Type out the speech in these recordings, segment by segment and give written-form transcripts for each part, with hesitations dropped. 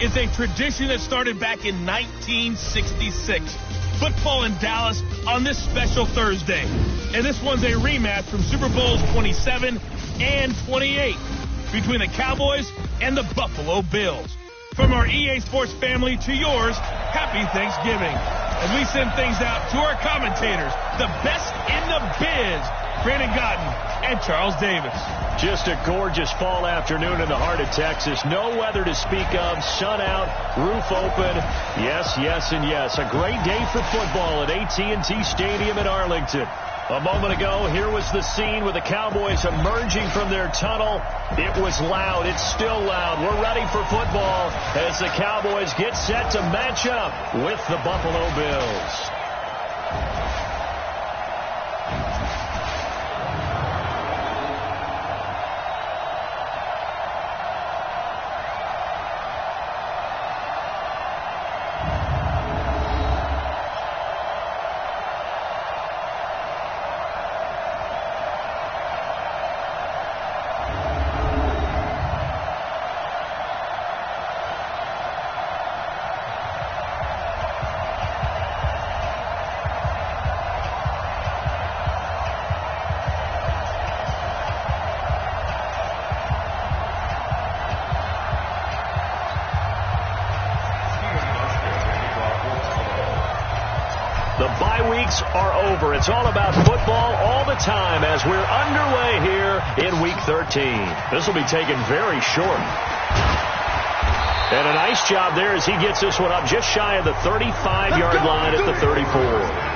is a tradition that started back in 1966. Football in Dallas on this special Thursday. And this one's a rematch from Super Bowls 27 and 28 between the Cowboys and the Buffalo Bills. From our EA Sports family to yours, happy Thanksgiving. As we send things out to our commentators, the best in the biz, Brandon Gotten and Charles Davis. Just a gorgeous fall afternoon in the heart of Texas. No weather to speak of. Sun out, roof open. Yes, yes, and yes. A great day for football at AT&T Stadium in Arlington. A moment ago, here was the scene with the Cowboys emerging from their tunnel. It was loud. It's still loud. We're ready for football as the Cowboys get set to match up with the Buffalo Bills. Are over. It's all about football all the time as we're underway here in Week 13. This will be taken very short. And a nice job there as he gets this one up just shy of the 35-yard line at the 34.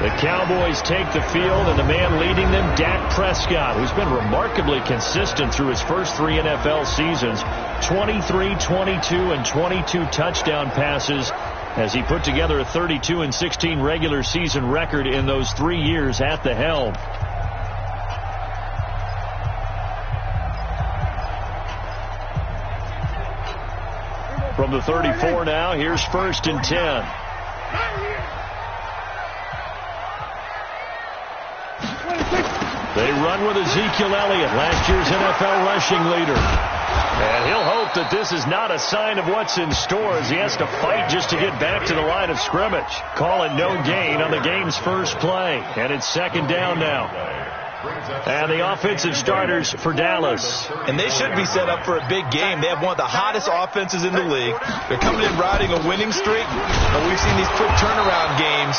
The Cowboys take the field, and the man leading them, Dak Prescott, who's been remarkably consistent through his first 3 NFL seasons. 23, 22, and 22 touchdown passes, as he put together a 32-16 regular season record in those 3 years at the helm. From the 34 now, here's 1st and 10. They run with Ezekiel Elliott, last year's NFL rushing leader. And he'll hope that this is not a sign of what's in store as he has to fight just to get back to the line of scrimmage. Call it no gain on the game's first play. And it's 2nd down now. And the offensive starters for Dallas. And they should be set up for a big game. They have one of the hottest offenses in the league. They're coming in riding a winning streak. But we've seen these quick turnaround games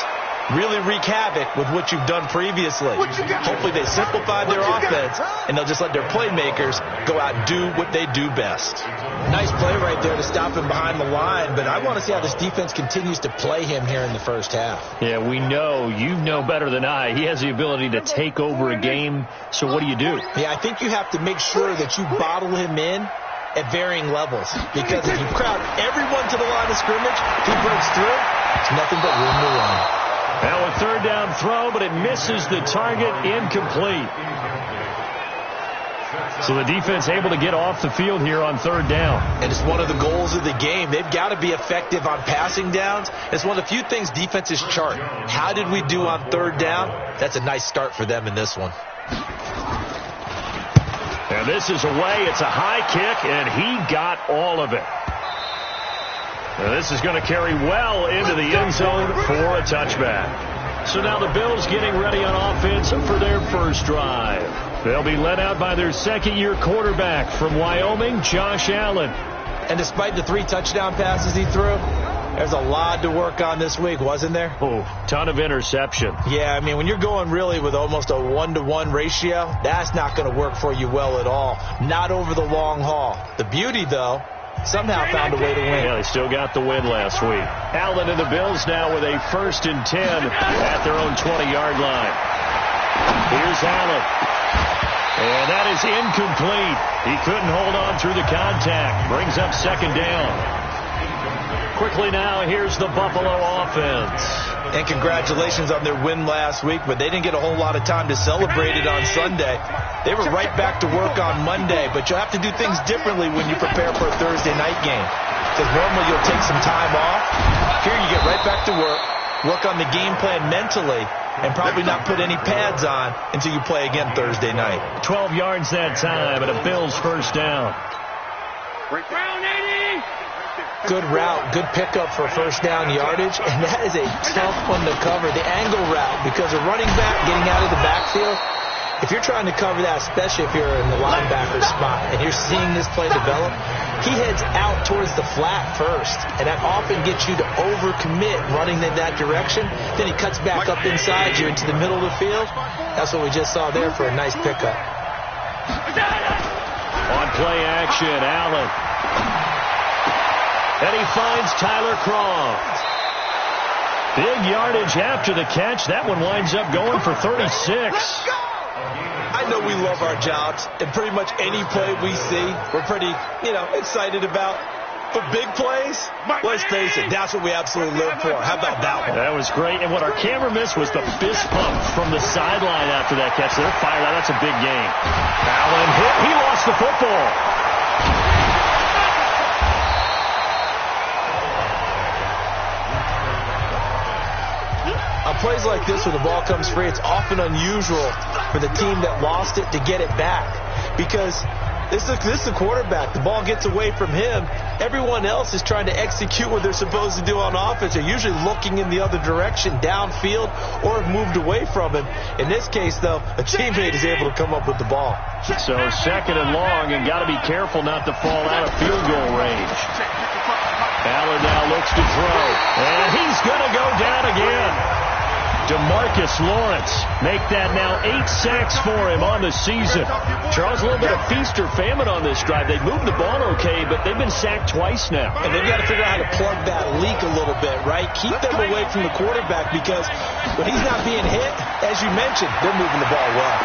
really wreak havoc with what you've done previously. Hopefully they simplified their offense, and they'll just let their playmakers go out and do what they do best. Nice play right there to stop him behind the line, but I want to see how this defense continues to play him here in the first half. Yeah, we know. You know better than I. He has the ability to take over a game, so what do you do? Yeah, I think you have to make sure that you bottle him in at varying levels, because if you crowd everyone to the line of scrimmage, if he breaks through, it's nothing but room to run. Now a 3rd down throw, but it misses the target, incomplete. So the defense able to get off the field here on 3rd down. And it's one of the goals of the game. They've got to be effective on passing downs. It's one of the few things defenses chart. How did we do on 3rd down? That's a nice start for them in this one. And this is away. It's a high kick, and he got all of it. Now this is going to carry well into the end zone for a touchback. So now the Bills getting ready on offense for their first drive. They'll be led out by their 2nd-year quarterback from Wyoming, Josh Allen. And despite the 3 touchdown passes he threw, there's a lot to work on this week, wasn't there? Oh, ton of interception. Yeah, I mean, when you're going really with almost a 1-to-1 ratio, that's not going to work for you well at all. Not over the long haul. The beauty, though, somehow found a way to win. Yeah, they still got the win last week. Allen and the Bills now with a 1st and 10 at their own 20-yard line. Here's Allen. And that is incomplete. He couldn't hold on through the contact. Brings up 2nd down. Quickly now, here's the Buffalo offense. And congratulations on their win last week, but they didn't get a whole lot of time to celebrate it on Sunday. They were right back to work on Monday, but you'll have to do things differently when you prepare for a Thursday night game. Because normally you'll take some time off. Here you get right back to work on the game plan mentally, and probably not put any pads on until you play again Thursday night. 12 yards that time, and a Bills 1st down. Brown 80! Good route, good pickup for first down yardage, and that is a tough one to cover. The angle route, because a running back getting out of the backfield, if you're trying to cover that, especially if you're in the linebacker spot and you're seeing this play develop, he heads out towards the flat first, and that often gets you to overcommit running in that direction. Then he cuts back up inside you into the middle of the field. That's what we just saw there for a nice pickup. On play action, Allen. And he finds Tyler Croft. Big yardage after the catch. That one winds up going for 36. I know we love our jobs, and pretty much any play we see, we're pretty, excited about. But big plays, let's face it, that's what we absolutely live for. How about that one? That was great. And what our camera missed was the fist pump from the sideline after that catch. They're fired out. That's a big game. Allen hit. He lost the football. On plays like this where the ball comes free, it's often unusual for the team that lost it to get it back, because this is the quarterback. The ball gets away from him. Everyone else is trying to execute what they're supposed to do on offense. They're usually looking in the other direction, downfield, or have moved away from him. In this case, though, a teammate is able to come up with the ball. So second and long, and got to be careful not to fall out of field goal range. Allen now looks to throw, and he's going to go down again. DeMarcus Lawrence make that now 8 sacks for him on the season. Charles, a little bit of feast or famine on this drive. They moved the ball okay, but they've been sacked twice now. And they've got to figure out how to plug that leak a little bit, right? Keep them away from the quarterback, because when he's not being hit, as you mentioned, they're moving the ball well.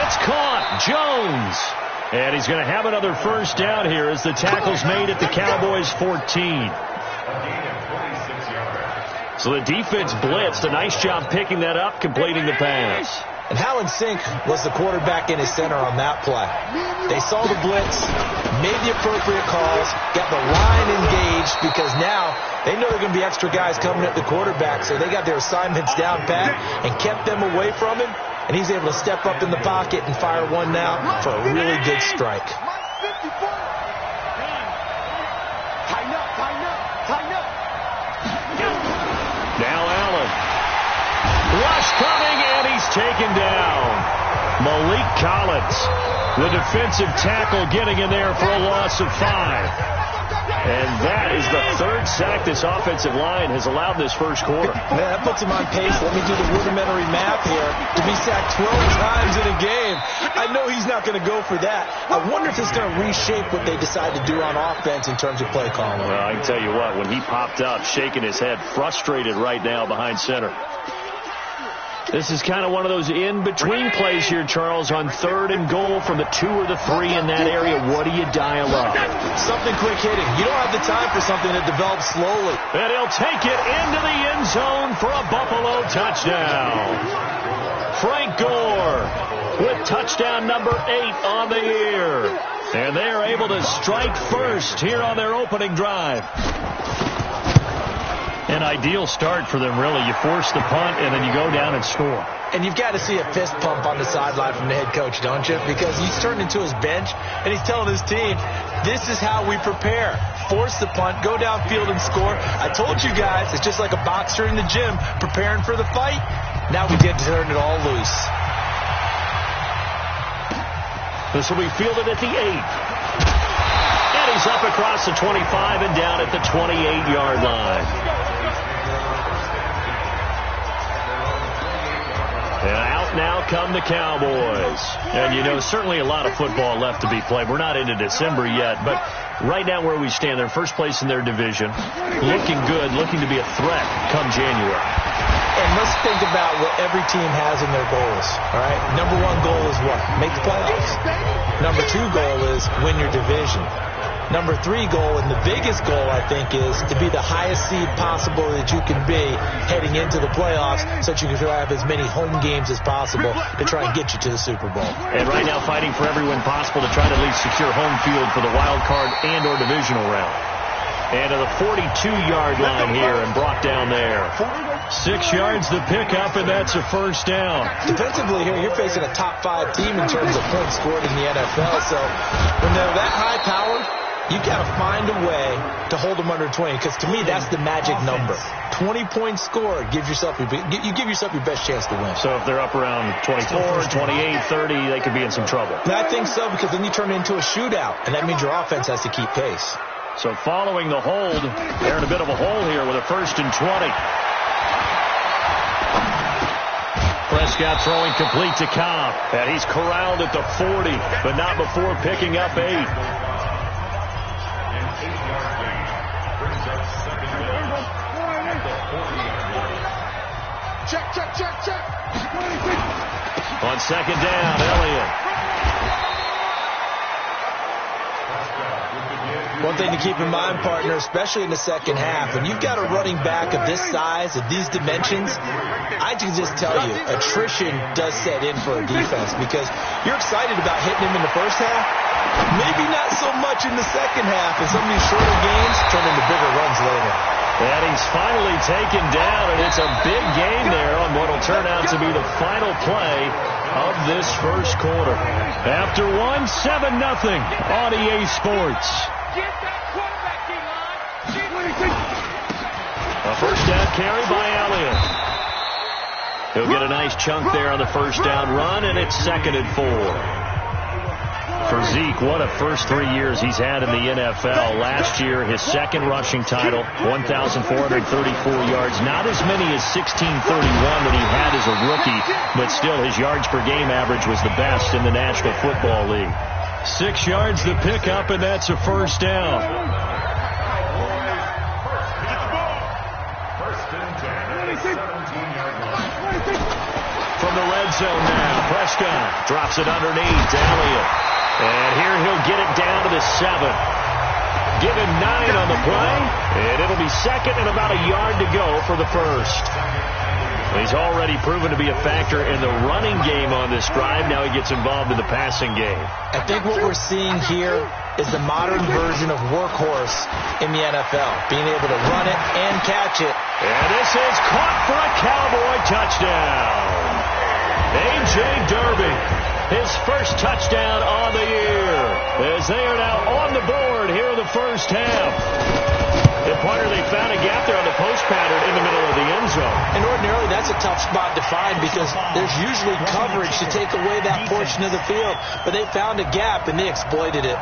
It's caught. Jones. And he's going to have another first down here as the tackle's made at the Cowboys' 14. So the defense blitzed. A nice job picking that up, completing the pass. And how in sync was the quarterback in his center on that play? They saw the blitz, made the appropriate calls, got the line engaged, because now they know there are going to be extra guys coming at the quarterback, so they got their assignments down pat and kept them away from him, and he's able to step up in the pocket and fire one now for a really good strike. Now Allen. Rush coming, and he's taken down. Malik Collins, the defensive tackle, getting in there for a loss of 5. And that is the third sack this offensive line has allowed this first quarter. Man, that puts him on pace. Let me do the rudimentary math here. To be sacked 12 times in a game, I know he's not going to go for that. I wonder if it's going to reshape what they decide to do on offense in terms of play calling. Well, I can tell you what, when he popped up, shaking his head, frustrated right now behind center. This is kind of one of those in-between plays here, Charles, on 3rd and goal from the 2 or the 3 in that area. What do you dial up? Something quick hitting. You don't have the time for something that develops slowly. And he'll take it into the end zone for a Buffalo touchdown. Frank Gore with touchdown number 8 on the year. And they are able to strike first here on their opening drive. An ideal start for them, really. You force the punt, and then you go down and score. And you've got to see a fist pump on the sideline from the head coach, don't you? Because he's turned into his bench, and he's telling his team, this is how we prepare. Force the punt, go downfield and score. I told you guys, it's just like a boxer in the gym preparing for the fight. Now we get to turn it all loose. This will be fielded at the 8. And he's up across the 25 and down at the 28-yard line. And out now come the Cowboys. And, certainly a lot of football left to be played. We're not into December yet, but right now where we stand, they're first place in their division. Looking good, looking to be a threat come January. And let's think about what every team has in their goals, all right? Number 1 goal is what? Make the playoffs. Number 2 goal is win your division. Number 3 goal, and the biggest goal, I think, is to be the highest seed possible that you can be heading into the playoffs, so that you can have as many home games as possible to try and get you to the Super Bowl. And right now fighting for every win possible to try to at least secure home field for the wild card and or divisional round. And to the 42-yard line here and brought down there. 6 yards the pickup, and that's a first down. Defensively here, you're facing a top 5 team in terms of points scored in the NFL. So when they're that high-powered, you got to find a way to hold them under 20, because to me, that's the magic number. 20 points scored gives yourself you give yourself your best chance to win. So if they're up around 24, 28, 30, they could be in some trouble. And I think so, because then you turn it into a shootout, and that means your offense has to keep pace. So following the hold, they're in a bit of a hole here with a 1st and 20. Prescott throwing complete to Cobb. And he's corralled at the 40, but not before picking up 8. Check. On 2nd down, Elliott. One thing to keep in mind, partner, especially in the second half, when you've got a running back of this size, of these dimensions, I can just tell you, attrition does set in for a defense, because you're excited about hitting him in the first half, maybe not so much in the second half, and some of these shorter games turn into bigger runs later. And he's finally taken down, and it's a big gain there on what will turn out to be the final play of this first quarter. After 7-0 on EA Sports. A first down carry by Elliott. He'll get a nice chunk there on the first down run, and it's 2nd and 4. For Zeke, what a first 3 years he's had in the NFL. Last year, his second rushing title, 1,434 yards. Not as many as 1,631 that he had as a rookie, but still his yards per game average was the best in the National Football League. 6 yards the pickup, and that's a first down. From the red zone now, Prescott drops it underneath to Elliott. And here he'll get it down to the 7. Give him 9 on the play, and it'll be 2nd and about a yard to go for the first. He's already proven to be a factor in the running game on this drive. Now he gets involved in the passing game. I think what we're seeing here is the modern version of workhorse in the NFL, being able to run it and catch it. And this is caught for a Cowboy touchdown. A.J. Derby, his first touchdown on the year, as they are now on the board here in the first half. And partner, they found a gap there on the post pattern in the middle of the end zone. And ordinarily, that's a tough spot to find, because there's usually coverage to take away that portion of the field. But they found a gap, and they exploited it.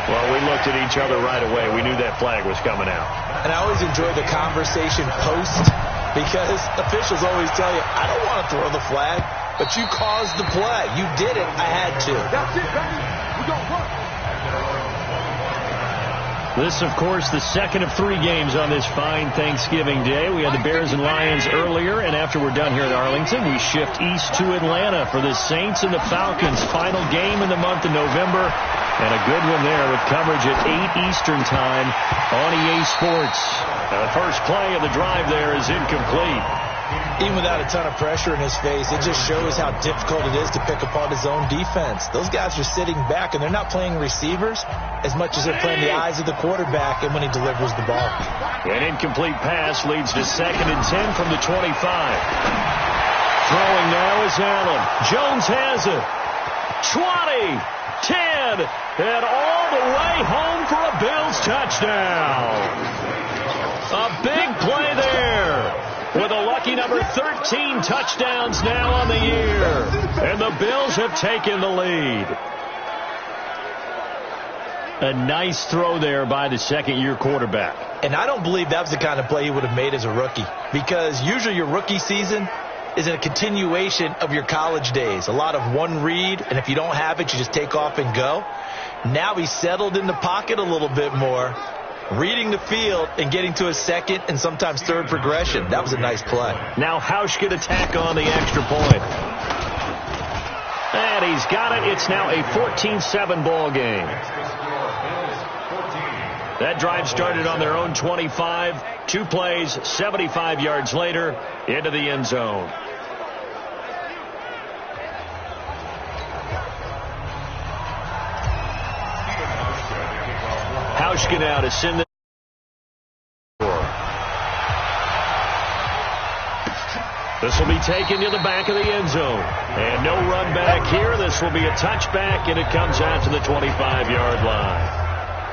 Well, we looked at each other right away. We knew that flag was coming out. And I always enjoy the conversation post, because officials always tell you, I don't want to throw the flag, but you caused the play. You did it. I had to. That's it, baby. We gon' work. This, of course, the second of 3 games on this fine Thanksgiving Day. We had the Bears and Lions earlier, and after we're done here at Arlington, we shift east to Atlanta for the Saints and the Falcons' final game in the month of November. And a good one there with coverage at 8 Eastern time on EA Sports. The first play of the drive there is incomplete. Even without a ton of pressure in his face, it just shows how difficult it is to pick apart his own defense. Those guys are sitting back, and they're not playing receivers as much as they're playing the eyes of the quarterback and when he delivers the ball. An incomplete pass leads to 2nd and 10 from the 25. Throwing now is Allen. Jones has it. 20, 10, and all the way home for a Bills touchdown. A big play there, with a lucky number 13 touchdowns now on the year. And the Bills have taken the lead. A nice throw there by the second-year quarterback. And I don't believe that was the kind of play he would have made as a rookie, because usually your rookie season is a continuation of your college days. A lot of one read, and if you don't have it, you just take off and go. Now he's settled in the pocket a little bit more, reading the field and getting to a second and sometimes third progression. That was a nice play. Now Hausch could attack on the extra point. And he's got it. It's now a 14-7 ball game. That drive started on their own 25. 2 plays, 75 yards later, into the end zone. Hauschka now to send the This will be taken to the back of the end zone. And no run back here. This will be a touchback, and it comes out to the 25-yard line.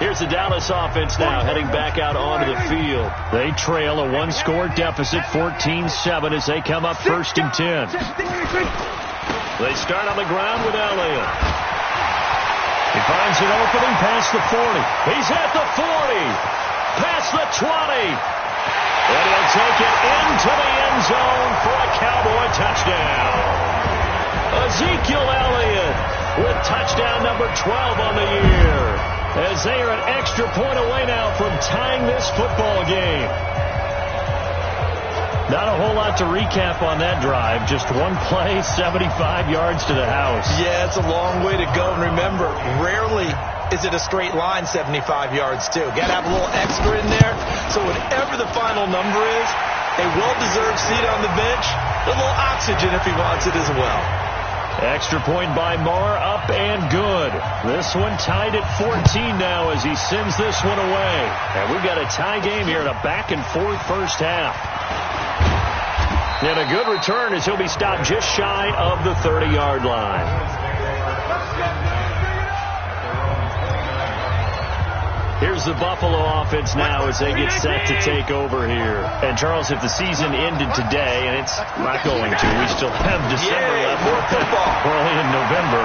Here's the Dallas offense now heading back out onto the field. They trail a one-score deficit, 14-7, as they come up 1st and 10. They start on the ground with Elliott. He finds an opening past the 40. He's at the 40. Past the 20. And he'll take it into the end zone for a Cowboy touchdown. Ezekiel Elliott with touchdown number 12 on the year, as they are an extra point away now from tying this football game. Not a whole lot to recap on that drive. Just one play, 75 yards to the house. Yeah, it's a long way to go. And remember, rarely is it a straight line 75 yards, too. Got to have a little extra in there. So whatever the final number is, a well-deserved seat on the bench, a little oxygen if he wants it as well. Extra point by Marr, up and good. This one tied at 14 now as he sends this one away. And we've got a tie game here in a back-and-forth first half. And a good return as he'll be stopped just shy of the 30-yard line. Here's the Buffalo offense now as they get set to take over here. And, Charles, if the season ended today, and it's not going to, we still have December left, more football, early in November,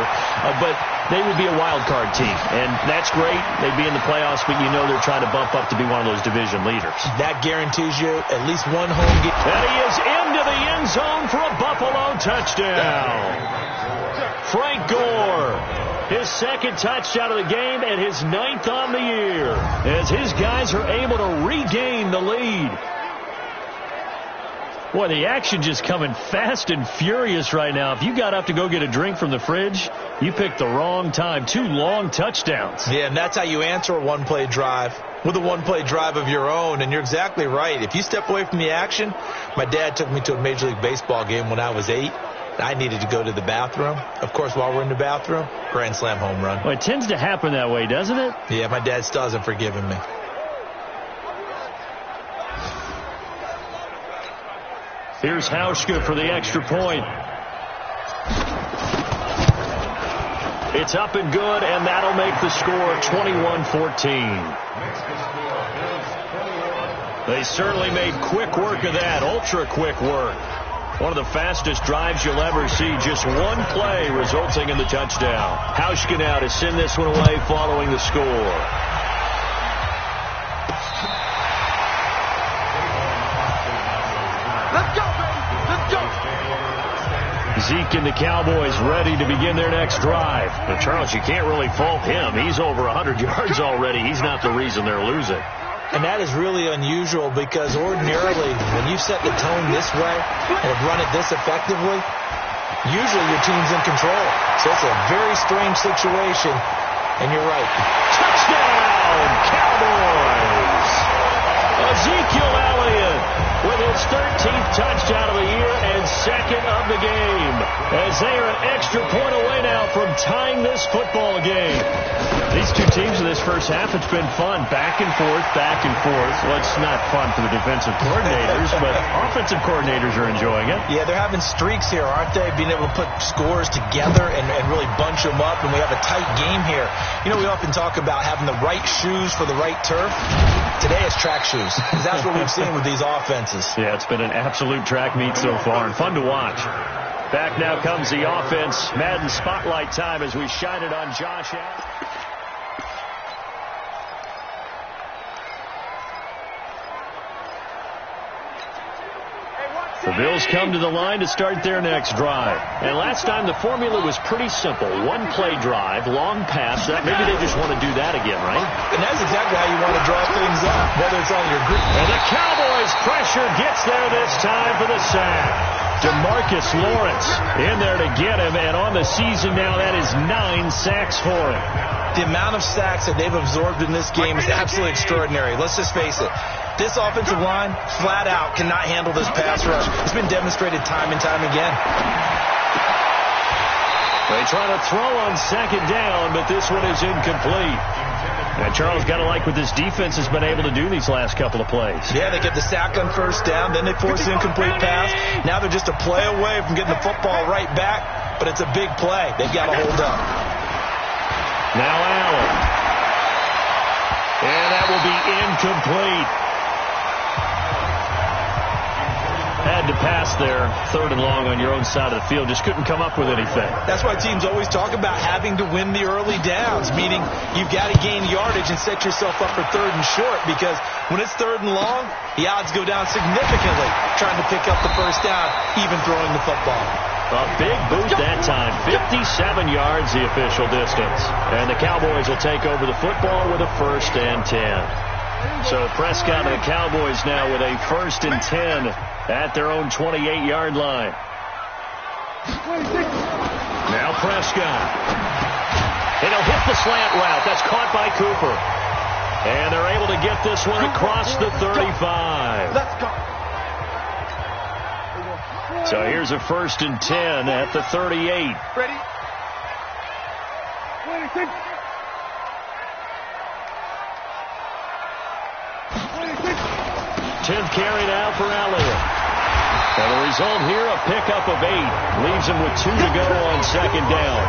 but they would be a wild card team. And that's great. They'd be in the playoffs, but you know they're trying to bump up to be one of those division leaders. That guarantees you at least one home game. And he is into the end zone for a Buffalo touchdown. Frank Gore. His second touchdown of the game and his 9th on the year, as his guys are able to regain the lead. Boy, the action just coming fast and furious right now. If you got up to go get a drink from the fridge, you picked the wrong time. 2 long touchdowns. Yeah, and that's how you answer a one-play drive, with a one-play drive of your own. And you're exactly right. If you step away from the action, my dad took me to a Major League Baseball game when I was 8. I needed to go to the bathroom. Of course, while we're in the bathroom, grand slam home run. Well, it tends to happen that way, doesn't it? Yeah, my dad still hasn't forgiven me. Here's Hauschka for the extra point. It's up and good, and that'll make the score 21-14. They certainly made quick work of that, ultra-quick work. One of the fastest drives you'll ever see. Just one play resulting in the touchdown. Hauschka now to send this one away following the score. Let's go, baby. Let's go. Zeke and the Cowboys ready to begin their next drive. But, Charles, you can't really fault him. He's over 100 yards already. He's not the reason they're losing. And that is really unusual because ordinarily when you set the tone this way and have run it this effectively, usually your team's in control. So it's a very strange situation. And you're right. Touchdown, Cowboys! Ezekiel Elliott with his 13th touchdown of the year and 2nd of the game, as they are an extra point away now from tying this football game. These two teams in this first half, it's been fun. Back and forth, back and forth. Well, it's not fun for the defensive coordinators, but offensive coordinators are enjoying it. Yeah, they're having streaks here, aren't they? Being able to put scores together and really bunch them up, and we have a tight game here. You know, we often talk about having the right shoes for the right turf. Today it's track shoes, because that's what we've seen with these offenses. Yeah, it's been an absolute track meet so far, and fun to watch. Back now comes the offense. Madden Spotlight time as we shine it on Josh Allen. The Bills come to the line to start their next drive. And last time the formula was pretty simple. One play drive, long pass. Maybe they just want to do that again, right? And that's exactly how you want to draw things up, whether it's on your group. And the Cowboys pressure gets there this time for the sack. DeMarcus Lawrence in there to get him. And on the season now, that is 9 sacks for him. The amount of sacks that they've absorbed in this game is absolutely extraordinary. Let's just face it. This offensive line, flat out, cannot handle this pass rush. It's been demonstrated time and time again. They try to throw on 2nd down, but this one is incomplete. Now, Charles, got to like what this defense has been able to do these last couple of plays. Yeah, they get the sack on 1st down, then they force an incomplete pass. Now they're just a play away from getting the football right back, but it's a big play. They've got to hold up. Now Allen. that will be incomplete. Had to pass there, 3rd and long on your own side of the field. Just couldn't come up with anything. That's why teams always talk about having to win the early downs, meaning you've got to gain yardage and set yourself up for 3rd and short, because when it's 3rd and long, the odds go down significantly trying to pick up the first down, even throwing the football. A big boot that time. 57 yards the official distance. And the Cowboys will take over the football with a 1st and 10. So Prescott and the Cowboys now with a 1st and 10 at their own 28-yard line. Now Prescott. And he'll hit the slant route. That's caught by Cooper. And they're able to get this one across the 35. Let's go. So here's a 1st and 10 at the 38. Ready? 26. 10th carry now for Elliott. And the result here, a pickup of 8. Leaves him with 2 to go on 2nd down.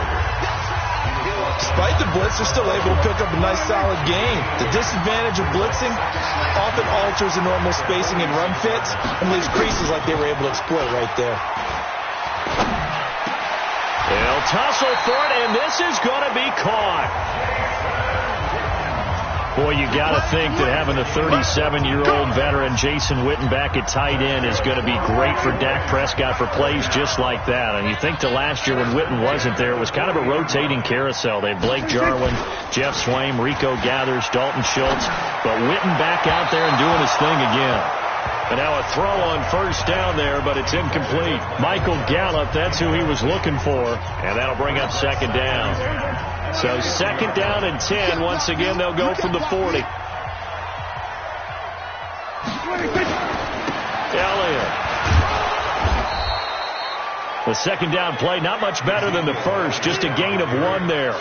Despite the blitz, they're still able to pick up a nice, solid gain. The disadvantage of blitzing often alters the normal spacing and run fits and leaves creases like they were able to exploit right there. They'll tussle for it, and this is going to be caught. Boy, you got to think that having the 37-year-old veteran Jason Witten back at tight end is going to be great for Dak Prescott for plays just like that. And you think to last year when Witten wasn't there, it was kind of a rotating carousel. They had Blake Jarwin, Jeff Swaim, Rico Gathers, Dalton Schultz. But Witten back out there and doing his thing again. And now a throw on 1st down there, but it's incomplete. Michael Gallup, that's who he was looking for. And that'll bring up 2nd down. So 2nd down and 10. Once again, they'll go from the 40. Elliott. The 2nd down play, not much better than the first. Just a gain of 1 there.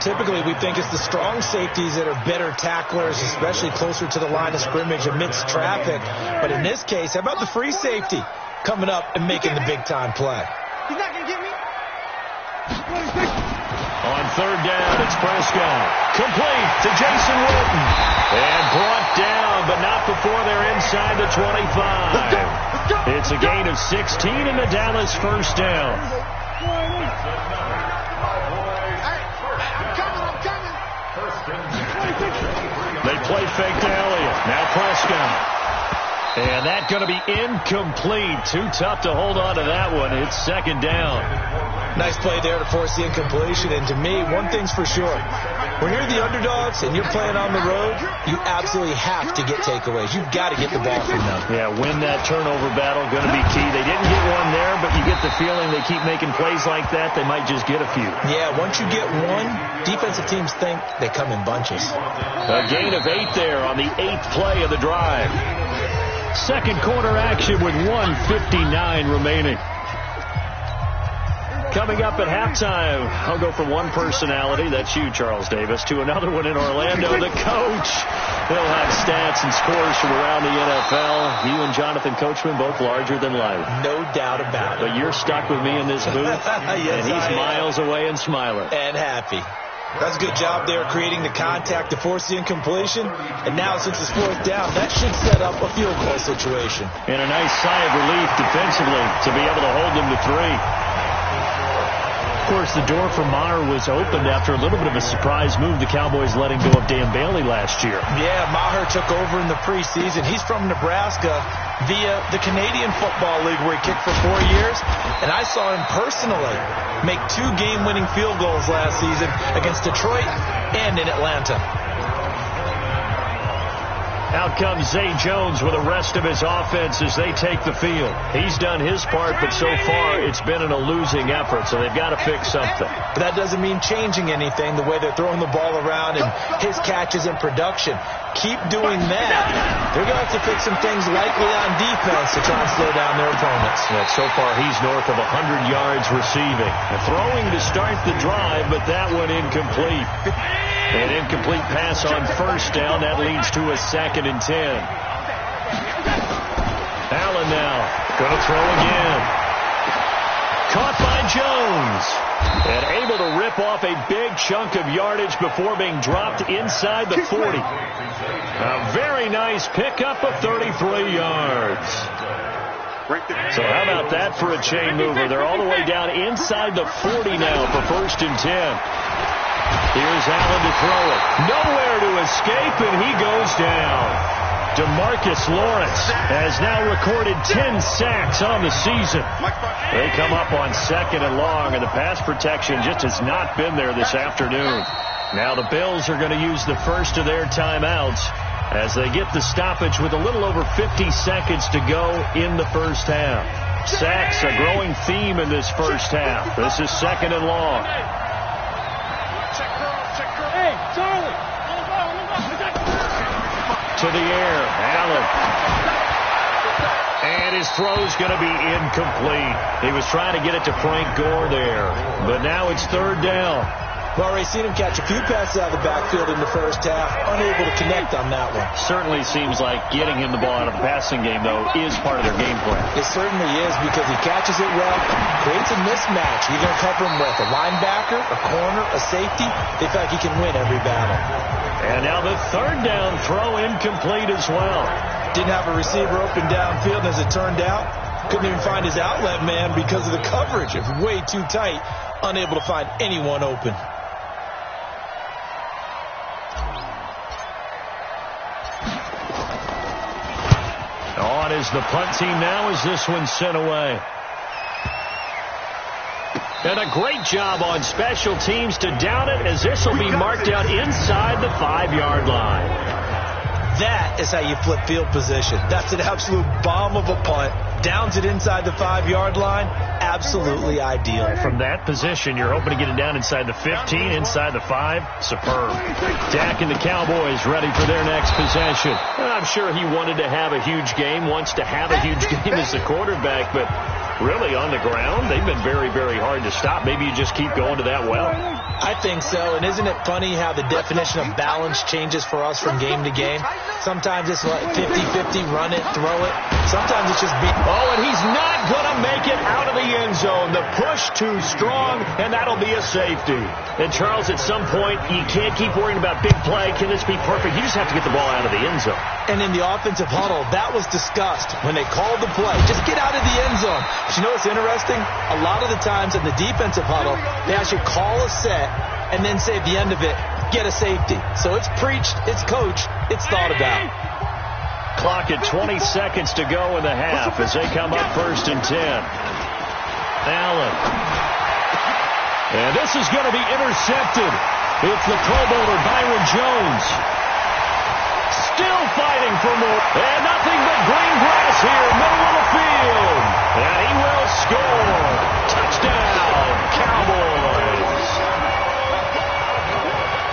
Typically, we think it's the strong safeties that are better tacklers, especially closer to the line of scrimmage amidst traffic. But in this case, how about the free safety coming up and making the big-time play? He's not going to get me. On 3rd down, it's Prescott. Complete to Jason Witten. And brought down, but not before they're inside the 25. It's a gain of 16 and the Dallas 1st down. They play fake to Elliott. Now Prescott. And that's going to be incomplete. Too tough to hold on to that one. It's 2nd down. Nice play there to force the incompletion. And to me, one thing's for sure. When you're the underdogs and you're playing on the road, you absolutely have to get takeaways. You've got to get the ball from them. Yeah, win that turnover battle. Going to be key. They didn't get one there, but you get the feeling they keep making plays like that, they might just get a few. Yeah, once you get one, defensive teams think they come in bunches. A gain of 8 there on the 8th play of the drive. 2nd quarter action with 1:59 remaining. Coming up at halftime, I'll go from one personality, that's you, Charles Davis, to another one in Orlando, the coach. He'll have stats and scores from around the NFL. You and Jonathan Coachman, both larger than life. No doubt about it. But you're stuck with me in this booth, yes, and he's miles away and smiling. And happy. That's a good job there creating the contact to force the incompletion. And now since it's 4th down, that should set up a field goal situation. And a nice sigh of relief defensively to be able to hold them to 3. Of course, the door for Maher was opened after a little bit of a surprise move. The Cowboys letting go of Dan Bailey last year. Yeah, Maher took over in the preseason. He's from Nebraska via the Canadian Football League where he kicked for 4 years. And I saw him personally make 2 game-winning field goals last season against Detroit and in Atlanta. Out comes Zay Jones with the rest of his offense as they take the field. He's done his part, but so far it's been in a losing effort, so they've got to fix something. But that doesn't mean changing anything, the way they're throwing the ball around and his catches and production. Keep doing that. They're going to have to fix some things likely on defense to try and slow down their opponents. Yeah, so far he's north of 100 yards receiving. And throwing to start the drive, but that one incomplete. An incomplete pass on 1st down. That leads to a 2nd and 10. Allen now going to throw again. Caught by Jones. And able to rip off a big chunk of yardage before being dropped inside the 40. A very nice pickup of 33 yards. So how about that for a chain mover? They're all the way down inside the 40 now for 1st and 10. Here's Allen to throw it. Nowhere to escape, and he goes down. DeMarcus Lawrence has now recorded 10 sacks on the season. They come up on 2nd and long, and the pass protection just has not been there this afternoon. Now the Bills are going to use the first of their timeouts as they get the stoppage with a little over 50 seconds to go in the first half. Sacks, a growing theme in this first half. This is 2nd and long. Hey, Charlie! To the air, Allen. And his throw's going to be incomplete. He was trying to get it to Frank Gore there, but now it's 3rd down. Well, Ray, seen him catch a few passes out of the backfield in the first half, unable to connect on that one. Certainly seems like getting him the ball out of the passing game, though, is part of their game plan. It certainly is, because he catches it well, creates a mismatch. You're going to cover him with a linebacker, a corner, a safety. They feel like he can win every battle. And now the 3rd down throw incomplete as well. Didn't have a receiver open downfield, as it turned out. Couldn't even find his outlet man because of the coverage. It was way too tight, unable to find anyone open. On is the punt team now as this one's sent away. And a great job on special teams to down it, as this will be marked out inside the 5-yard line. That is how you flip field position. That's an absolute bomb of a punt. Downs it inside the 5-yard line. Absolutely ideal. From that position, you're hoping to get it down inside the 15, inside the 5. Superb. Dak and the Cowboys ready for their next possession. I'm sure he wanted to have a huge game, wants to have a huge game as the quarterback, but really on the ground, they've been very, very hard to stop. Maybe you just keep going to that well. I think so. And isn't it funny how the definition of balance changes for us from game to game? Sometimes it's like 50-50, run it, throw it. Sometimes it's just beat. Oh, and he's not going to make it out of the end zone. The push too strong, and that'll be a safety. And, Charles, at some point, you can't keep worrying about big play. Can this be perfect? You just have to get the ball out of the end zone. And in the offensive huddle, that was discussed when they called the play. Just get out of the end zone. But you know what's interesting? A lot of the times in the defensive huddle, they actually call a set and then say at the end of it, get a safety. So it's preached, it's coached, it's thought about. Clock at 20 seconds to go in the half as they come up 1st and 10. Allen. And this is going to be intercepted. It's the Pro Bowler, Byron Jones. Still fighting for more. And nothing but green grass here, middle of the field. And he will score. Touchdown, Cowboys.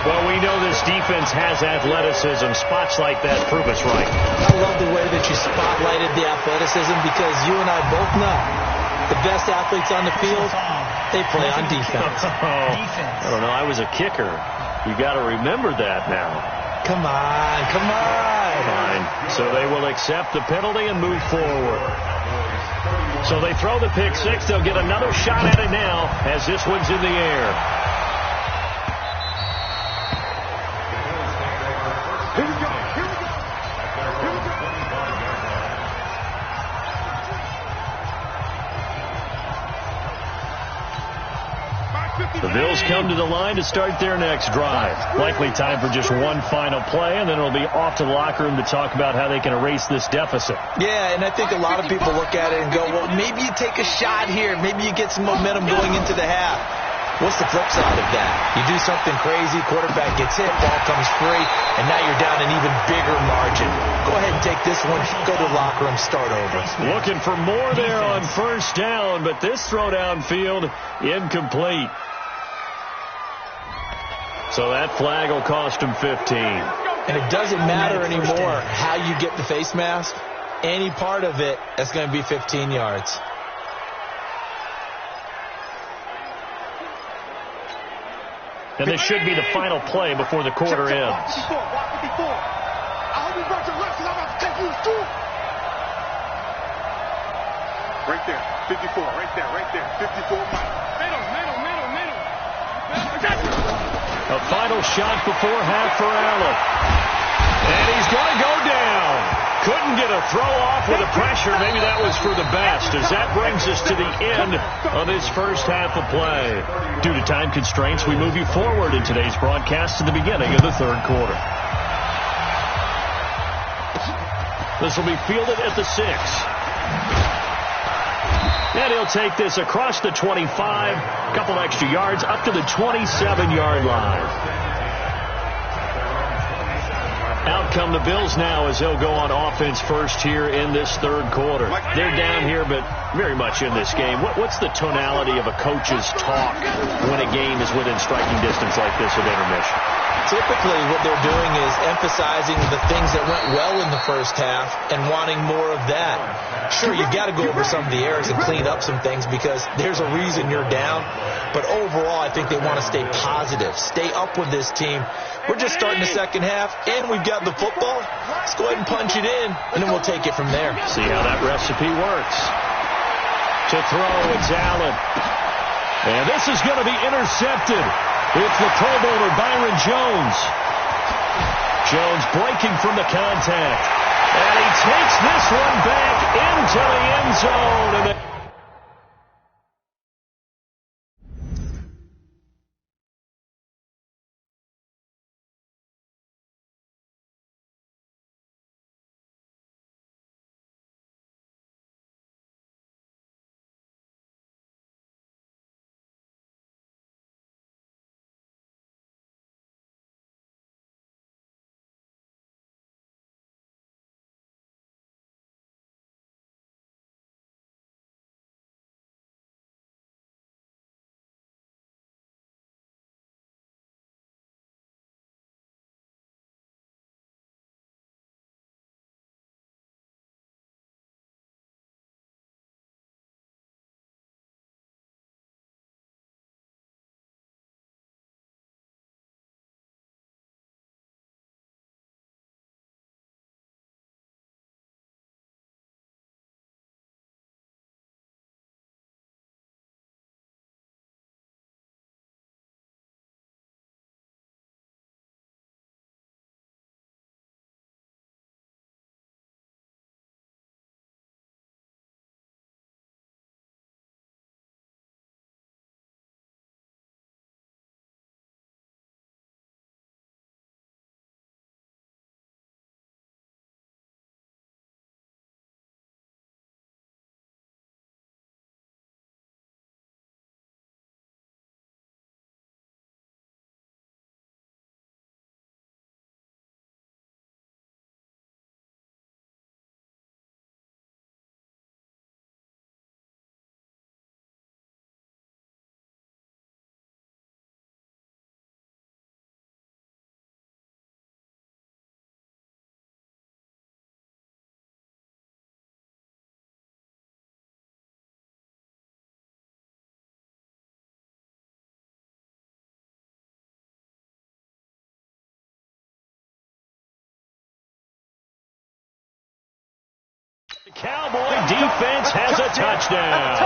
Well, we know this defense has athleticism. Spots like that prove us right. I love the way that you spotlighted the athleticism, because you and I both know the best athletes on the field, they play on defense. I don't know. I was a kicker. You got to remember that now. Come on, come on. Fine. So they will accept the penalty and move forward. So they throw the pick six. They'll get another shot at it now as this one's in the air. Here we go. Here we go. Here we go. The Bills come to the line to start their next drive. Likely time for just one final play, and then it'll be off to the locker room to talk about how they can erase this deficit. Yeah, and I think a lot of people look at it and go, well, maybe you take a shot here. Maybe you get some momentum going into the half. What's the flip side of that? You do something crazy, quarterback gets hit, ball comes free, and now you're down an even bigger margin. Go ahead and take this one, go to the locker room, start over. Looking for more there on first down, but this throw downfield incomplete. So that flag will cost him 15. And it doesn't matter anymore how you get the face mask. Any part of it is going to be 15 yards. And this should be the final play before the quarter ends. Right there, 54, right there, 54. Middle. A final shot before half for Allen. And he's going to go down. Couldn't get a throw off with the pressure. Maybe that was for the best, as that brings us to the end of this first half of play. Due to time constraints, we move you forward in today's broadcast to the beginning of the third quarter. This will be fielded at the 6. And he'll take this across the 25, a couple extra yards, up to the 27-yard line. Out come the Bills now as they'll go on offense first here in this third quarter. They're down here, but very much in this game. What's the tonality of a coach's talk when a game is within striking distance like this with intermission? Typically, what they're doing is emphasizing the things that went well in the first half and wanting more of that. Sure, you've got to go over some of the errors and clean up some things because there's a reason you're down. But overall, I think they want to stay positive, stay up with this team. We're just starting the second half, and we've got the football. Let's go ahead and punch it in, and then we'll take it from there. See how that recipe works. To throw, it's Allen. And this is going to be intercepted. It's the Pro Bowler, Byron Jones. Jones breaking from the contact. And he takes this one back into the end zone. And the Cowboy defense has a touchdown.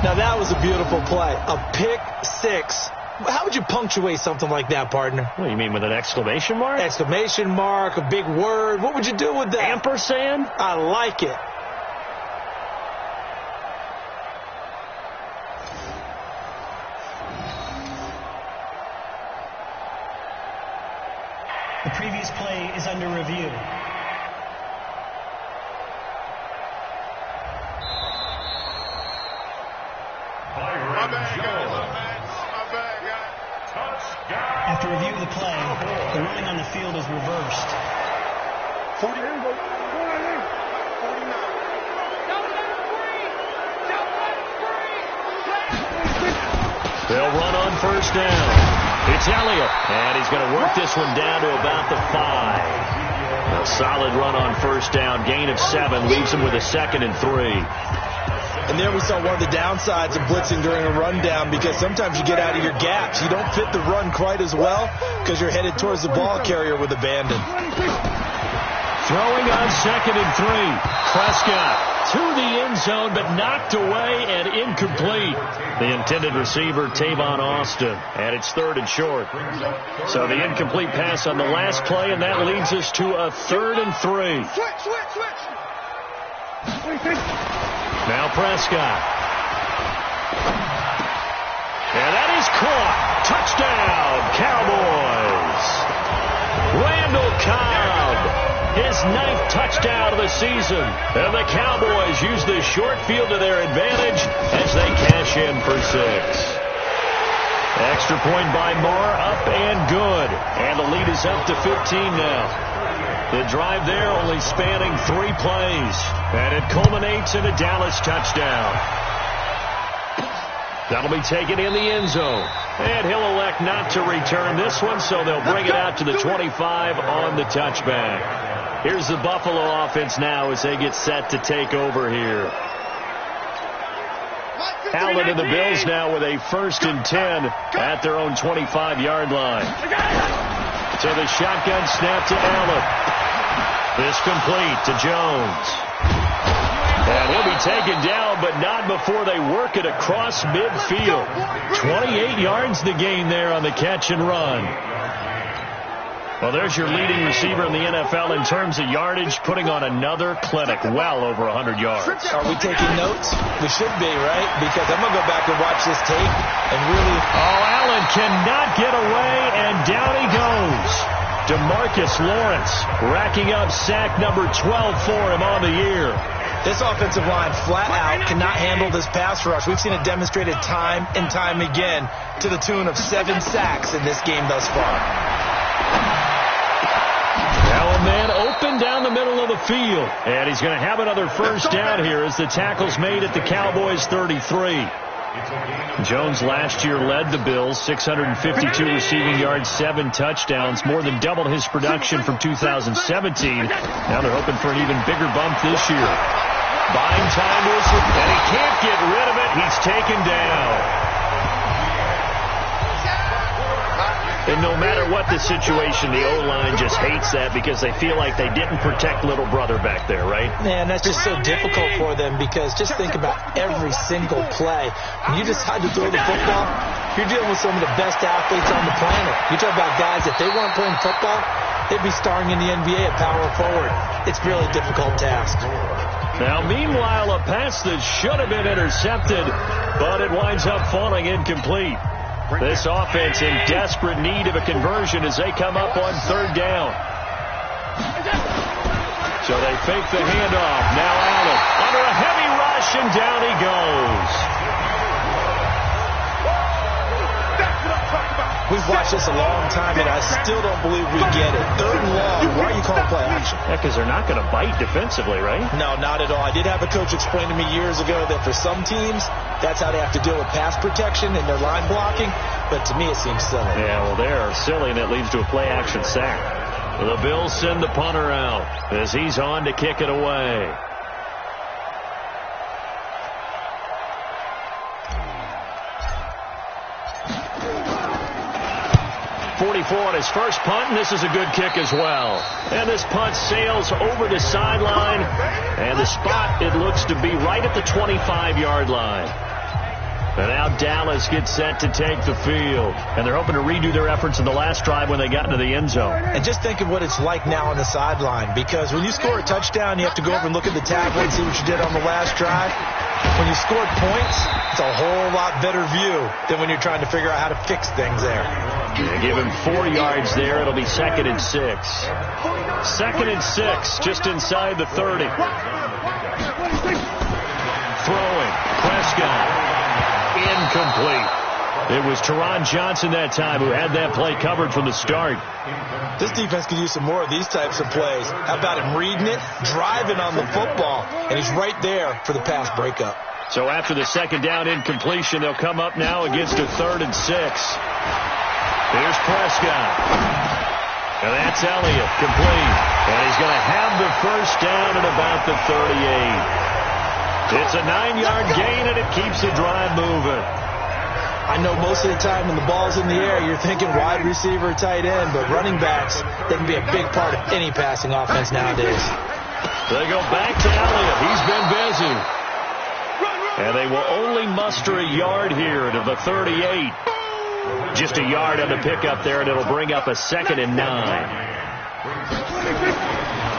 Now, that was a beautiful play. A pick six. How would you punctuate something like that, partner? What do you mean, with an exclamation mark? Exclamation mark, a big word. What would you do with that? Ampersand? I like it. The previous play is under review. After review of the play, the ruling on the field is reversed. 49. They'll run on first down. It's Elliott, and he's going to work this one down to about the 5. A solid run on first down, gain of 7, leaves him with a 2nd and 3. And there we saw one of the downsides of blitzing during a rundown, because sometimes you get out of your gaps. You don't fit the run quite as well because you're headed towards the ball carrier with abandon. Throwing on 2nd and 3. Prescott to the end zone, but knocked away and incomplete. The intended receiver, Tavon Austin, and it's 3rd and short. So the incomplete pass on the last play, and that leads us to a 3rd and 3. Now Prescott. And that is caught. Touchdown, Cowboys. Randall Cobb, his 9th touchdown of the season. And the Cowboys use the short field to their advantage as they cash in for 6. Extra point by Moore, up and good. And the lead is up to 15 now. The drive there only spanning 3 plays. And it culminates in a Dallas touchdown. That'll be taken in the end zone. And he'll elect not to return this one, so they'll bring it out to the 25 on the touchback. Here's the Buffalo offense now as they get set to take over here. Allen and the Bills now with a 1st and 10 at their own 25-yard line. So the shotgun snap to Allen. This complete to Jones. And he'll be taken down, but not before they work it across midfield. 28 yards the gain there on the catch and run. Well, there's your leading receiver in the NFL in terms of yardage, putting on another clinic, well over 100 yards. Are we taking notes? We should be, right? Because I'm going to go back and watch this tape and really... Oh, Allen cannot get away, and down he goes. DeMarcus Lawrence racking up sack number 12 for him on the year. This offensive line flat out cannot handle this pass rush. We've seen it demonstrated time and time again to the tune of 7 sacks in this game thus far. Now a man open down the middle of the field. And he's going to have another first down here as the tackle's made at the Cowboys 33. Jones last year led the Bills, 652 receiving yards, 7 touchdowns, more than doubled his production from 2017. Now they're hoping for an even bigger bump this year. Buying time whistle, and he can't get rid of it. He's taken down. And no matter what the situation, the O-line just hates that because they feel like they didn't protect little brother back there, right? Man, that's just so difficult for them because just think about every single play. When you decide to throw the football, you're dealing with some of the best athletes on the planet. You talk about guys, if they weren't playing football, they'd be starring in the NBA at power forward. It's a really difficult task. Now, meanwhile, a pass that should have been intercepted, but it winds up falling incomplete. This offense in desperate need of a conversion as they come up on 3rd down. So they fake the handoff. Now Allen under a heavy rush, and down he goes. We've watched this a long time, and I still don't believe we get it. 3rd and long, why are you calling play action? Yeah, because they're not going to bite defensively, right? No, not at all. I did have a coach explain to me years ago that for some teams, that's how they have to deal with pass protection and their line blocking. But to me, it seems silly. Yeah, well, they're silly, and it leads to a play-action sack. The Bills send the punter out as he's on to kick it away. 44 on his first punt, and this is a good kick as well. And this punt sails over the sideline, and the spot, it looks to be right at the 25-yard line. And now Dallas gets set to take the field. And they're hoping to redo their efforts in the last drive when they got into the end zone. And just think of what it's like now on the sideline. Because when you score a touchdown, you have to go over and look at the tablet and see what you did on the last drive. When you scored points, it's a whole lot better view than when you're trying to figure out how to fix things there. Yeah, give him 4 yards there. It'll be 2nd and 6. 2nd and 6, just inside the 30. Throwing. Prescott. Incomplete. It was Teron Johnson that time who had that play covered from the start. This defense could use some more of these types of plays. How about him reading it, driving on the football, and he's right there for the pass breakup. So after the 2nd down incompletion, they'll come up now against a 3rd and 6. Here's Prescott. And that's Elliott, complete. And he's going to have the first down at about the 38. It's a 9-yard gain, and it keeps the drive moving. I know most of the time when the ball's in the air, you're thinking wide receiver, tight end, but running backs, they can be a big part of any passing offense nowadays. They go back to Elliott. He's been busy. And they will only muster a yard here to the 38. Just a yard on the pickup there, and it'll bring up a 2nd and 9.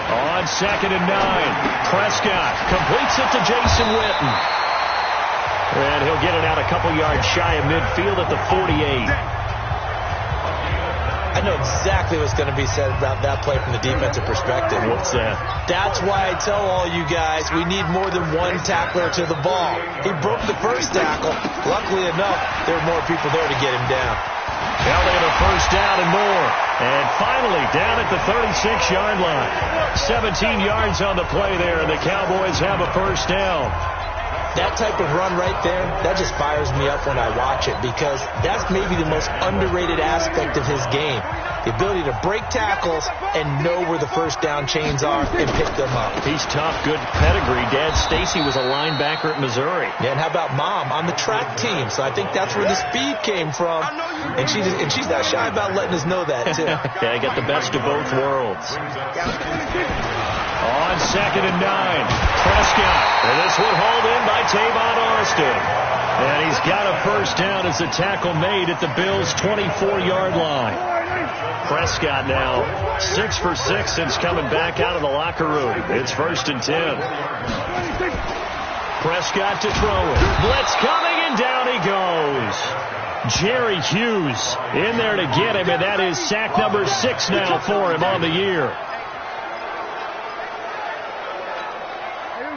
On 2nd and 9, Prescott completes it to Jason Witten. And he'll get it out a couple yards shy of midfield at the 48. I know exactly what's going to be said about that play from the defensive perspective. What's that? That's why I tell all you guys we need more than one tackler to the ball. He broke the first tackle. Luckily enough, there were more people there to get him down. Elliott a first down and more. And finally down at the 36-yard line. 17 yards on the play there, and the Cowboys have a first down. That type of run right there, that just fires me up when I watch it because that's maybe the most underrated aspect of his game. The ability to break tackles and know where the first down chains are and pick them up. He's tough, good pedigree. Dad Stacy was a linebacker at Missouri. Yeah, and how about Mom on the track team? So I think that's where the speed came from. And she's not shy about letting us know that, too. Yeah, I got the best of both worlds. On 2nd and 9, Prescott. And this one hauled in by Tavon Austin. And he's got a first down as a tackle made at the Bills' 24-yard line. Prescott now 6 for 6 since coming back out of the locker room. It's 1st and 10. Prescott to throw it. Blitz coming, and down he goes. Jerry Hughes in there to get him, and that is sack number 6 now for him on the year.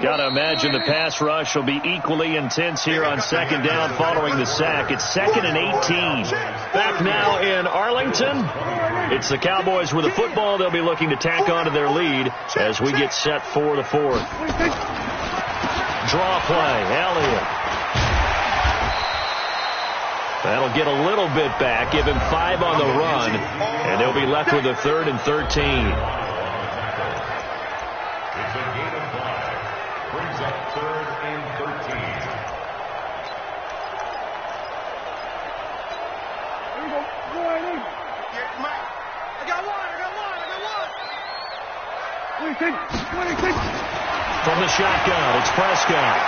Got to imagine the pass rush will be equally intense here on 2nd down following the sack. It's 2nd and 18. Back now in Arlington. It's the Cowboys with the football. They'll be looking to tack on to their lead as we get set for the 4th. Draw play. Elliott. That'll get a little bit back. Give him 5 on the run. And they'll be left with a 3rd and 13. From the shotgun, it's Prescott.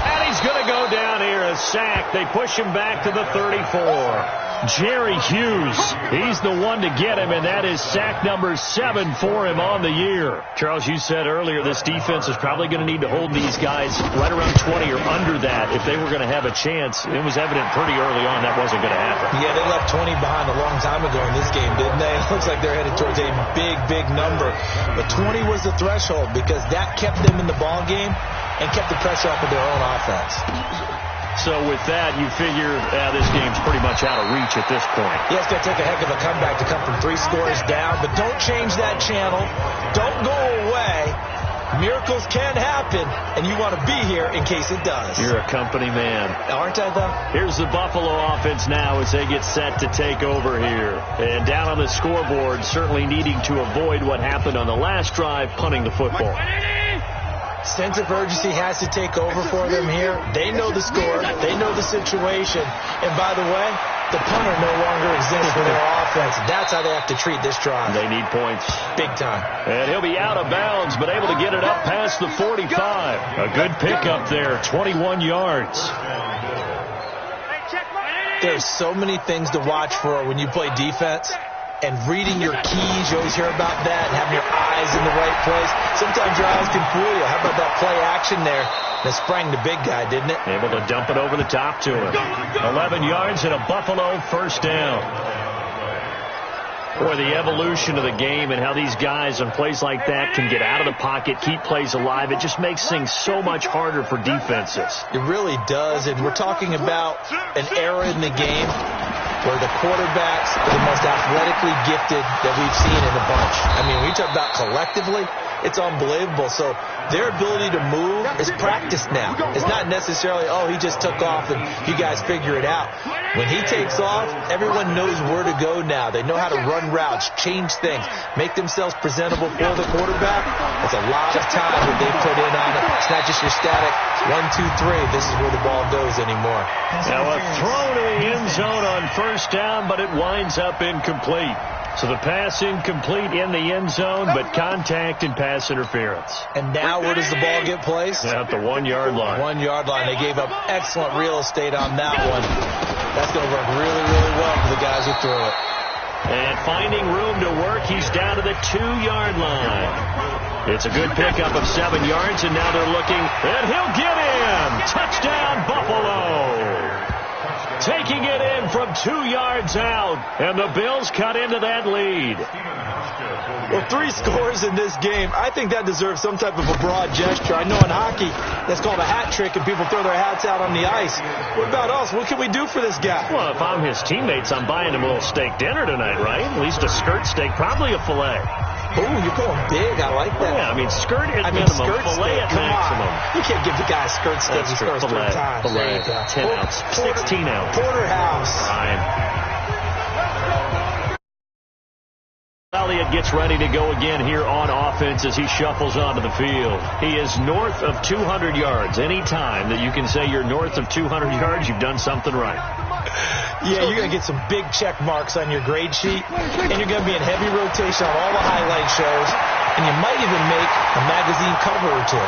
And he's going to go down here, a sack. They push him back to the 34. Jerry Hughes, he's the one to get him, and that is sack number 7 for him on the year. Charles, you said earlier this defense is probably going to need to hold these guys right around 20 or under that if they were going to have a chance. It was evident pretty early on that wasn't going to happen. Yeah, they left 20 behind a long time ago in this game, didn't they? It looks like they're headed towards a big, big number. But 20 was the threshold because that kept them in the ball game and kept the pressure off of their own offense. So with that, you figure this game's pretty much out of reach at this point. Yeah, it's going to take a heck of a comeback to come from 3 scores down, but don't change that channel. Don't go away. Miracles can happen, and you want to be here in case it does. You're a company man. Aren't I, though? Here's the Buffalo offense now as they get set to take over here. And down on the scoreboard, certainly needing to avoid what happened on the last drive, punting the football. Sense of urgency has to take over for them here. They know the score. They know the situation. And by the way, the punter no longer exists for their offense. That's how they have to treat this drive. They need points. Big time. And he'll be out of bounds, but able to get it up past the 45. A good pickup there, 21 yards. There's so many things to watch for when you play defense. And reading your keys, you always hear about that, and having your eyes in the right place. Sometimes your eyes can fool you. How about that play action there that sprang the big guy, didn't it? Able to dump it over the top to him. 11 yards and a Buffalo first down. Boy, the evolution of the game and how these guys on plays like that can get out of the pocket, keep plays alive, it just makes things so much harder for defenses. It really does, and we're talking about an era in the game where the quarterbacks are the most athletically gifted that we've seen in a bunch. I mean, we talk about collectively, it's unbelievable. So their ability to move is practiced now. It's not necessarily, oh, he just took off and you guys figure it out. When he takes off, everyone knows where to go now. They know how to run routes, change things, make themselves presentable for the quarterback. That's a lot of time that they put in on it. It's not just your static 1, 2, 3. This is where the ball goes anymore. Now a throw to the end zone on first down, but it winds up incomplete. So the pass incomplete in the end zone, but contact and pass interference. And now where does the ball get placed? At the 1-yard line. 1-yard line. They gave up excellent real estate on that one. That's going to work really, really well for the guys who throw it. And finding room to work, he's down to the 2-yard line. It's a good pickup of 7 yards, and now they're looking, and he'll get in. Touchdown, Buffalo. Taking it in from 2 yards out, and the Bills cut into that lead. Well, 3 scores in this game. I think that deserves some type of a broad gesture. I know in hockey, that's called a hat trick, and people throw their hats out on the ice. What about us? What can we do for this guy? Well, if I'm his teammates, I'm buying him a little steak dinner tonight, right? At least a skirt steak, probably a filet. Oh, you're going big. I like that. Yeah, I mean, skirt at minimum, skirt filet steak. at maximum. You can't give the guy a skirt steak. He scores 3 times. Filet, 10 ounce, 16 ounce. Porterhouse. Fine. Elliott gets ready to go again here on offense as he shuffles onto the field. He is north of 200 yards. Any time that you can say you're north of 200 yards, you've done something right. Yeah, you're going to get some big check marks on your grade sheet, and you're going to be in heavy rotation on all the highlight shows, and you might even make a magazine cover or 2.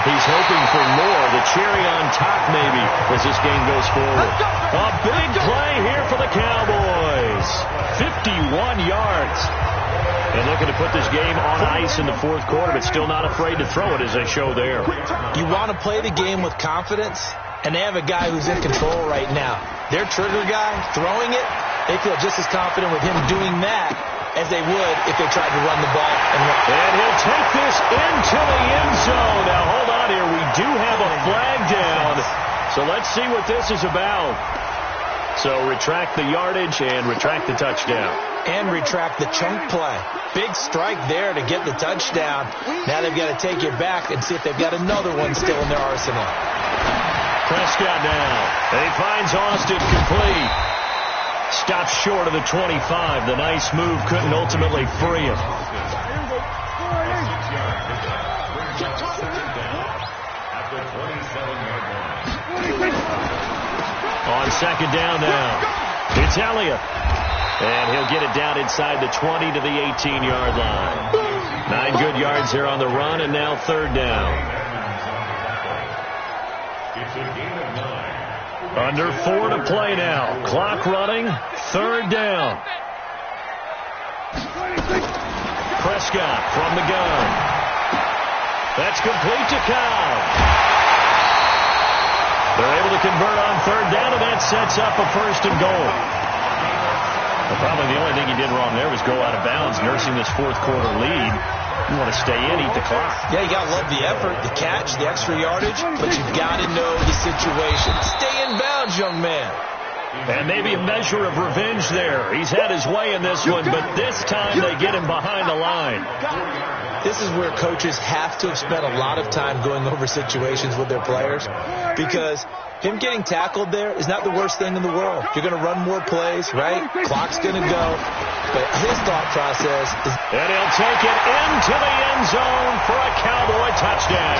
He's hoping for more, the cherry on top maybe, as this game goes forward. A big play here for the Cowboys. 51 yards. And looking to put this game on ice in the 4th quarter, but still not afraid to throw it as they show there. You want to play the game with confidence, and they have a guy who's in control right now. Their trigger guy, throwing it, they feel just as confident with him doing that as they would if they tried to run the ball. And he'll take this into the end zone. Now, hold on here. We do have a flag down. So let's see what this is about. So retract the yardage and retract the touchdown. And retract the chunk play. Big strike there to get the touchdown. Now they've got to take it back and see if they've got another one still in their arsenal. Prescott now. He finds Austin complete. Stopped short of the 25. The nice move couldn't ultimately free him. On 2nd down now. It's Elliott. And he'll get it down inside the 20 to the 18-yard line. 9 good yards there on the run, and now 3rd down. Under 4 to play now. Clock running. 3rd down. Prescott from the gun. That's complete to Cobb. They're able to convert on 3rd down, and that sets up a 1st and goal. Well, probably the only thing he did wrong there was go out of bounds, nursing this 4th quarter lead. You want to stay in, eat the clock. Yeah, you got to love the effort, the catch, the extra yardage, but you've got to know the situation. Stay in bounds, young man. And maybe a measure of revenge there. He's had his way in this one, but this time they get him behind the line. This is where coaches have to have spent a lot of time going over situations with their players, because him getting tackled there is not the worst thing in the world. You're going to run more plays, right? Clock's going to go. But his thought process is... And he'll take it into the end zone for a Cowboy touchdown.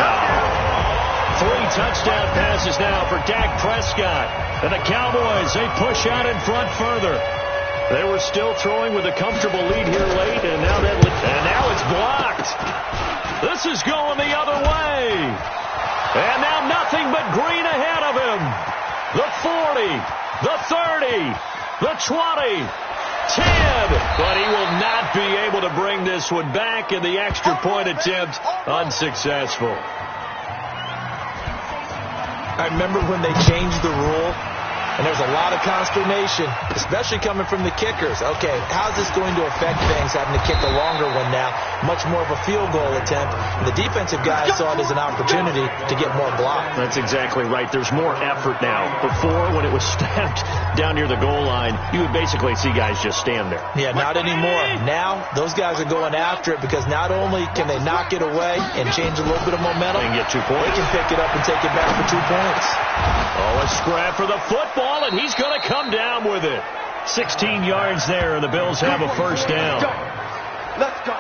3 touchdown passes now for Dak Prescott. And the Cowboys, they push out in front further. They were still throwing with a comfortable lead here late, and now it's blocked. This is going the other way. And now nothing but green ahead of him. The 40, the 30, the 20, 10. But he will not be able to bring this one back, and the extra point attempt unsuccessful. I remember when they changed the rule And there's a lot of consternation, especially coming from the kickers. Okay, how's this going to affect things, having to kick a longer one now, much more of a field goal attempt? And the defensive guys saw it as an opportunity to get more block. That's exactly right. There's more effort now. Before, when it was snapped down near the goal line, you would basically see guys just stand there. Yeah, not anymore. Now, those guys are going after it because not only can they knock it away and change a little bit of momentum, and get 2 points. They can pick it up and take it back for 2 points. Oh, a scrap for the football, and he's going to come down with it. 16 yards there, and the Bills have a first down. Let's go.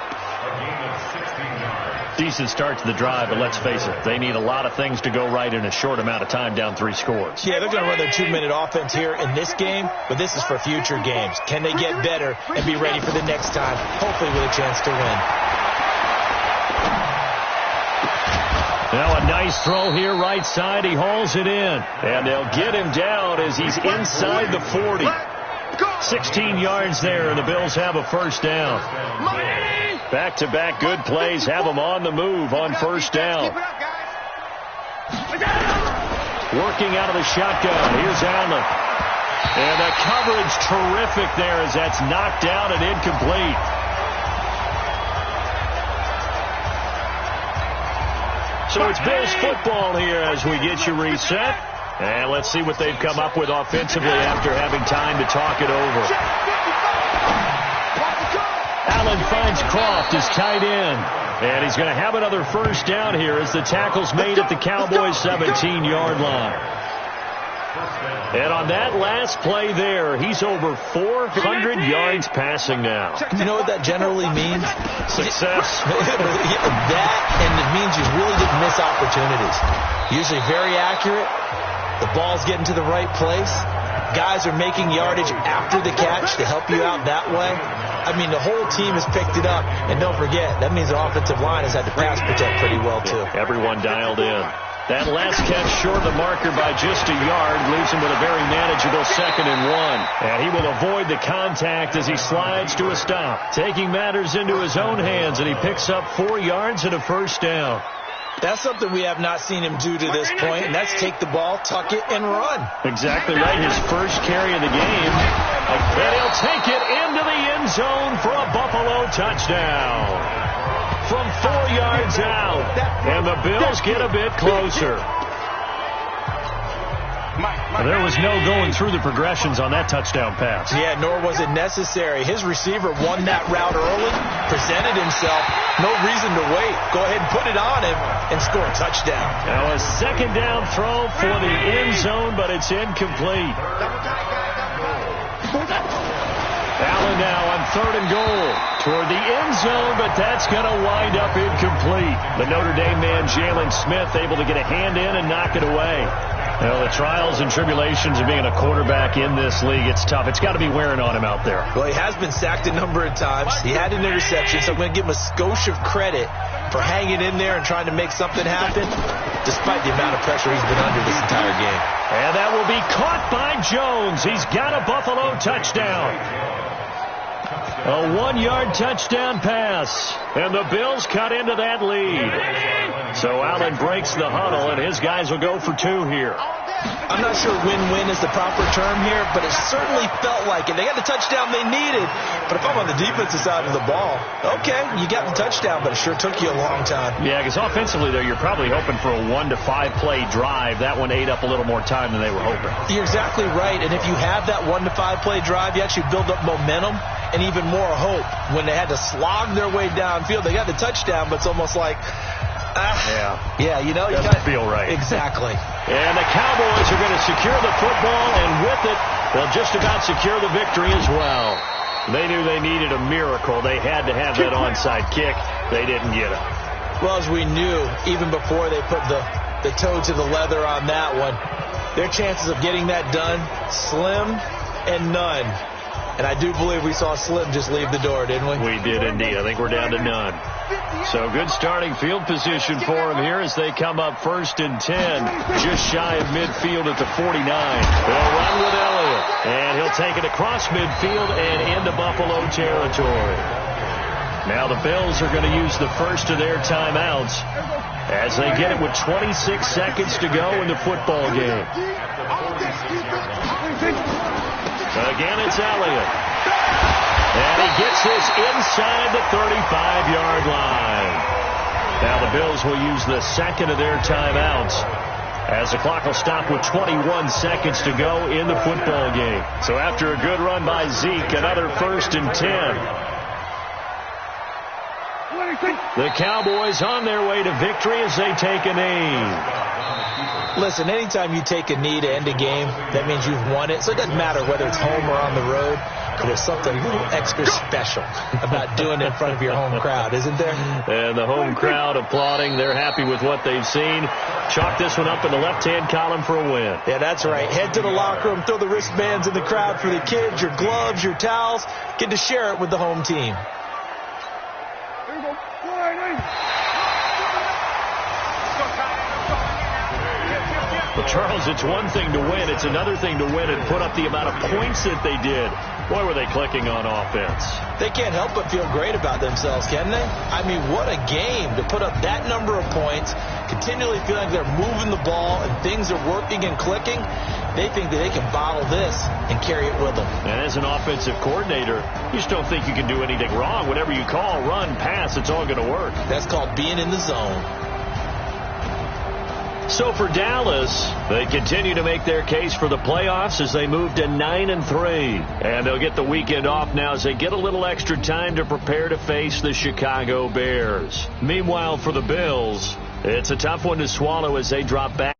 Decent start to the drive, but let's face it, they need a lot of things to go right in a short amount of time, down 3 scores. Yeah, they're going to run their 2-minute offense here in this game, but this is for future games. Can they get better and be ready for the next time, hopefully with a chance to win? Now a nice throw here, right side. He hauls it in. And they'll get him down as he's inside the 40. 16 yards there, and the Bills have a first down. Back-to-back good plays have them on the move on first down. Working out of the shotgun. Here's Allen. And the coverage terrific there as that's knocked down and incomplete. So it's Bills football here as we get you reset. And let's see what they've come up with offensively after having time to talk it over. Allen finds Croft, his tight end. And he's going to have another first down here as the tackle's made at the Cowboys' 17-yard line. And on that last play there, he's over 400 yards passing now. You know what that generally means? Success. That, and it means you really didn't miss opportunities. Usually very accurate. The ball's getting to the right place. Guys are making yardage after the catch to help you out that way. I mean, the whole team has picked it up. And don't forget, that means the offensive line has had to pass protect pretty well, too. Everyone dialed in. That last catch short of the marker by just a yard leaves him with a very manageable 2nd and 1. And he will avoid the contact as he slides to a stop, taking matters into his own hands, and he picks up 4 yards and a first down. That's something we have not seen him do to this point, and that's take the ball, tuck it, and run. Exactly right. His first carry of the game. And he'll take it into the end zone for a Buffalo touchdown. From 4 yards out, and the Bills get a bit closer. There was no going through the progressions on that touchdown pass. Yeah, nor was it necessary. His receiver won that route early, presented himself. No reason to wait. Go ahead and put it on him and score a touchdown. Now a 2nd down throw for the end zone, but it's incomplete. Allen now on 3rd and goal toward the end zone, but that's going to wind up incomplete. The Notre Dame man, Jalen Smith, able to get a hand in and knock it away. Well, the trials and tribulations of being a quarterback in this league, it's tough. It's got to be wearing on him out there. Well, he has been sacked a number of times. He had an interception, so I'm going to give him a skosh of credit for hanging in there and trying to make something happen, despite the amount of pressure he's been under this entire game. And that will be caught by Jones. He's got a Buffalo touchdown. A 1-yard touchdown pass. And the Bills cut into that lead. So Allen breaks the huddle, and his guys will go for 2 here. I'm not sure win-win is the proper term here, but it certainly felt like it. They got the touchdown they needed. But if I'm on the defensive side of the ball, okay, you got the touchdown, but it sure took you a long time. Yeah, because offensively, though, you're probably hoping for a 1 to 5 play drive. That one ate up a little more time than they were hoping. You're exactly right. And if you have that 1 to 5 play drive, you actually build up momentum and even more hope. When they had to slog their way downfield, they got the touchdown, but it's almost like, yeah, you know, doesn't feel right. Exactly. And the Cowboys are going to secure the football, and with it, they'll just about secure the victory as well. They knew they needed a miracle. They had to have that onside kick. They didn't get it. Well, as we knew, even before they put the toe to the leather on that one, their chances of getting that done, slim and none. And I do believe we saw Slim just leave the door, didn't we? We did indeed. I think we're down to none. So good starting field position for them here as they come up 1st and 10, just shy of midfield at the 49. They'll run with Elliott, and he'll take it across midfield and into Buffalo territory. Now the Bills are going to use the first of their timeouts as they get it with 26 seconds to go in the football game. Again, it's Elliott. And he gets this inside the 35-yard line. Now the Bills will use the second of their timeouts as the clock will stop with 21 seconds to go in the football game. So after a good run by Zeke, another 1st and 10. The Cowboys on their way to victory as they take a knee. Listen, anytime you take a knee to end a game, that means you've won it. So it doesn't matter whether it's home or on the road. But there's something a little extra special about doing it in front of your home crowd, isn't there? And the home crowd applauding. They're happy with what they've seen. Chalk this one up in the left-hand column for a win. Yeah, that's right. Head to the locker room, throw the wristbands in the crowd for the kids, your gloves, your towels. Get to share it with the home team. Well, Charles, it's one thing to win. It's another thing to win and put up the amount of points that they did. Boy, were they clicking on offense. They can't help but feel great about themselves, can they? I mean, what a game to put up that number of points, continually feeling like they're moving the ball and things are working and clicking. They think that they can bottle this and carry it with them. And as an offensive coordinator, you just don't think you can do anything wrong. Whatever you call, run, pass, it's all going to work. That's called being in the zone. So for Dallas, they continue to make their case for the playoffs as they move to 9-3. And they'll get the weekend off now as they get a little extra time to prepare to face the Chicago Bears. Meanwhile, for the Bills, it's a tough one to swallow as they drop back